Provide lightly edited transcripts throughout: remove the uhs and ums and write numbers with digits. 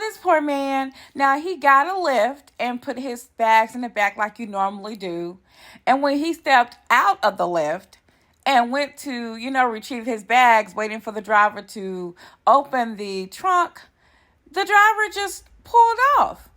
this poor man. Now, he got a lift and put his bags in the back like you normally do. And when he stepped out of the lift and went to, retrieve his bags, waiting for the driver to open the trunk, the driver just pulled off.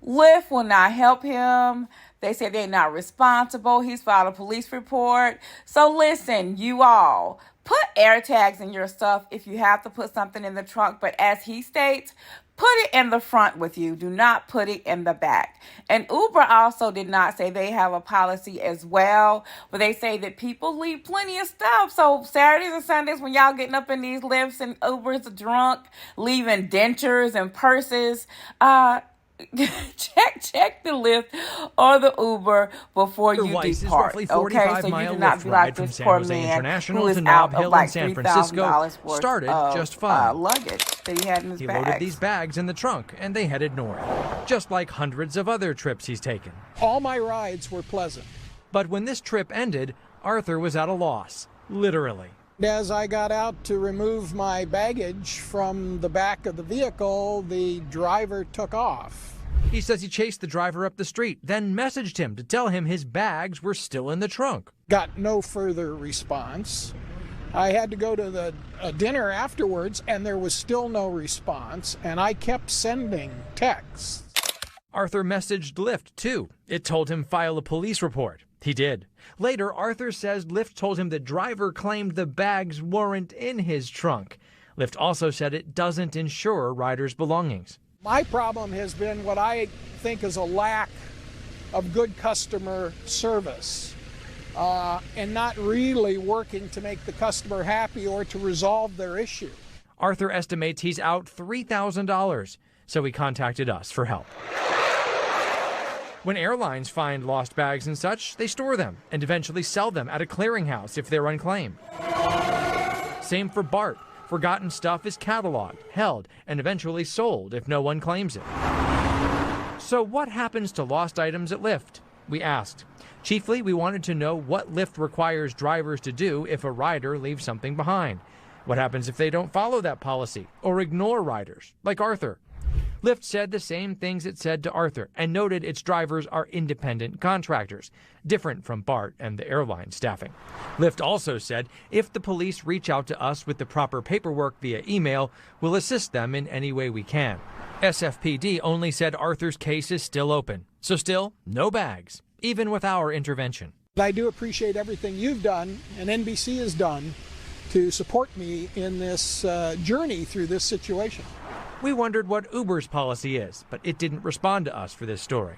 Lyft will not help him. They say they're not responsible. He's filed a police report. So listen, you all, put AirTags in your stuff if you have to put something in the trunk. But as he states, put it in the front with you. Do not put it in the back. And Uber also did not say they have a policy as well, but they say that people leave plenty of stuff. So Saturdays and Sundays when y'all getting up in these Lyfts and Ubers drunk, leaving dentures and purses, check the Lyft or the Uber before you depart. Okay, so you do not be like this poor man who is out of like $3,000 worth started of just fine. luggage that he had in his He bags. loaded these bags in the trunk and they headed north, just like hundreds of other trips he's taken. All my rides were pleasant. But when this trip ended, Arthur was at a loss, literally. As I got out to remove my baggage from the back of the vehicle, the driver took off. He says he chased the driver up the street, then messaged him to tell him his bags were still in the trunk. Got no further response. I had to go to a dinner afterwards, and there was still no response, and I kept sending texts. Arthur messaged Lyft, too. It told him file a police report. He did. Later, Arthur says Lyft told him the driver claimed the bags weren't in his trunk. Lyft also said it doesn't insure riders' belongings. My problem has been what I think is a lack of good customer service and not really working to make the customer happy or to resolve their issue. Arthur estimates he's out $3,000, so he contacted us for help. When airlines find lost bags and such, they store them and eventually sell them at a clearinghouse if they're unclaimed. Same for BART. Forgotten stuff is cataloged, held, and eventually sold if no one claims it. So what happens to lost items at Lyft? We asked. Chiefly, we wanted to know what Lyft requires drivers to do if a rider leaves something behind. What happens if they don't follow that policy or ignore riders, like Arthur? Lyft said the same things it said to Arthur and noted its drivers are independent contractors, different from BART and the airline staffing. Lyft also said if the police reach out to us with the proper paperwork via email, we'll assist them in any way we can. SFPD only said Arthur's case is still open, so still no bags, even with our intervention. I do appreciate everything you've done and NBC has done to support me in this journey through this situation. We wondered what Uber's policy is, but it didn't respond to us for this story.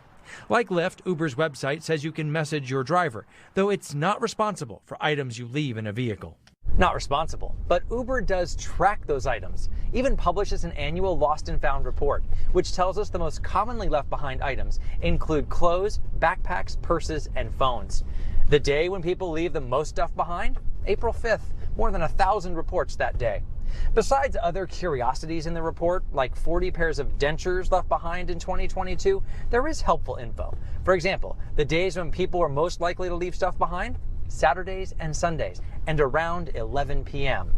Like Lyft, Uber's website says you can message your driver, though it's not responsible for items you leave in a vehicle. Not responsible, but Uber does track those items, even publishes an annual lost and found report, which tells us the most commonly left behind items include clothes, backpacks, purses, and phones. The day when people leave the most stuff behind? April 5th, more than 1,000 reports that day. Besides other curiosities in the report, like 40 pairs of dentures left behind in 2022, there is helpful info. For example, the days when people are most likely to leave stuff behind? Saturdays and Sundays, and around 11 p.m.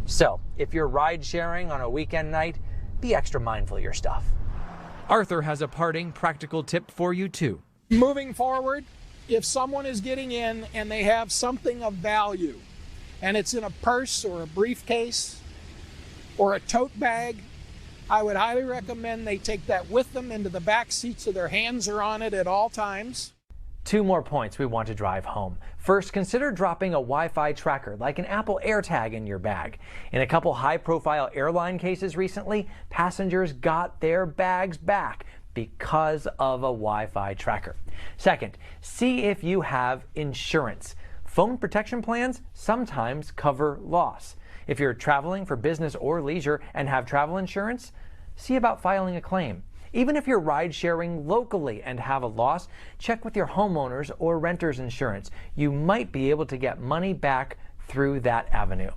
So, if you're ride sharing on a weekend night, be extra mindful of your stuff. Arthur has a parting practical tip for you too. Moving forward, if someone is getting in and they have something of value, and it's in a purse or a briefcase or a tote bag, I would highly recommend they take that with them into the back seat so their hands are on it at all times. 2 more points we want to drive home. First, consider dropping a Wi-Fi tracker like an Apple AirTag in your bag. In a couple high-profile airline cases recently, passengers got their bags back because of a Wi-Fi tracker. Second, see if you have insurance. Phone protection plans sometimes cover loss. If you're traveling for business or leisure and have travel insurance, see about filing a claim. Even if you're ride sharing locally and have a loss, check with your homeowners or renter's insurance. You might be able to get money back through that avenue.